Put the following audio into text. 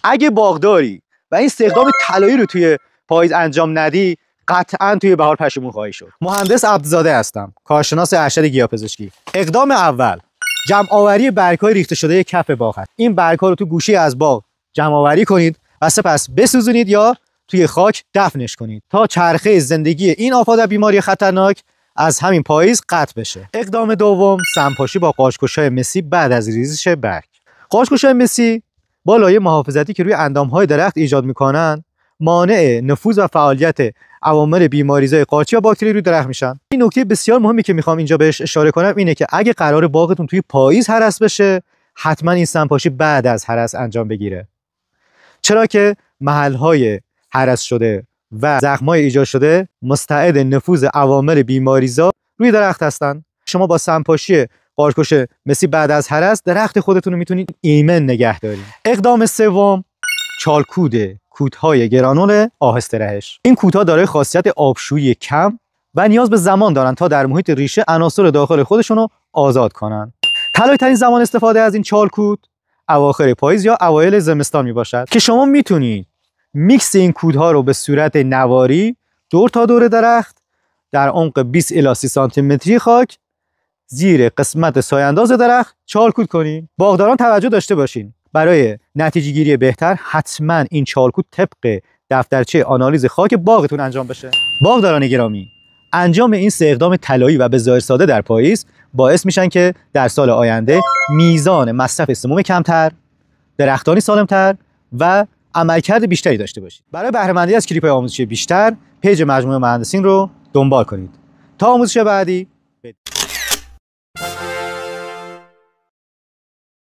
اگه باغداری و این استخدام طلایی رو توی پاییز انجام ندی، قطعا توی بهار پشیمون خواهی شد. مهندس عبدزاده هستم، کارشناس ارشد گیاهپزشکی. اقدام اول، جمع آوری برگ‌های ریخته شده کف باغ هست. این برگ‌ها رو تو گوشه از باغ جمع آوری کنید و سپس بسوزونید یا توی خاک دفنش کنید تا چرخه زندگی این آفات و بیماری خطرناک از همین پاییز قطع بشه. اقدام دوم، سمپاشی با قاشق‌های مسی بعد از ریزش برگ. قاشق‌های مسی با لایه محافظتی که روی اندام‌های درخت ایجاد می‌کنن، مانع نفوذ و فعالیت عوامل بیماریزای قارچی و باکتری روی درخت میشن. این نکته بسیار مهمی که میخوام اینجا بهش اشاره کنم اینه که اگه قرار باغتون توی پاییز هرس بشه، حتما این سمپاشی بعد از هرس انجام بگیره. چرا که محل‌های هرس شده و زخم‌های ایجاد شده مستعد نفوذ عوامل بیماریزا روی درخت هستن. شما با سمپاشی قارچ‌کش مسی بعد از هرس درخت خودتون رو میتونید ایمن نگه دارید. اقدام سوم، چالکود کودهای گرانول آهسته رهش. این کودها دارای خاصیت آبشویی کم و نیاز به زمان دارن تا در محیط ریشه عناصر داخل خودشون رو آزاد کنن. طلایی ترین زمان استفاده از این چالکود اواخر پاییز یا اوایل زمستان می باشد که شما میتونید میکس این کودها رو به صورت نواری دور تا دور درخت در عمق 20 الی 30 سانتی متری خاک زیر قسمت سایه‌انداز درخت چالکود کنید. باغداران توجه داشته باشین، برای نتیجه گیری بهتر حتما این چالکود طبق دفترچه آنالیز خاک باغتون انجام بشه. باغداران گرامی، انجام این سه اقدام طلایی و به ظاهر ساده در پاییز باعث میشن که در سال آینده میزان مصرف سموم کمتر، درختانی سالمتر و عملکرد بیشتری داشته باشید. برای بهره مندی از کلیپ‌های آموزشی بیشتر، پیج مجموعه مهندسین رو دنبال کنید. تا آموزش بعدی،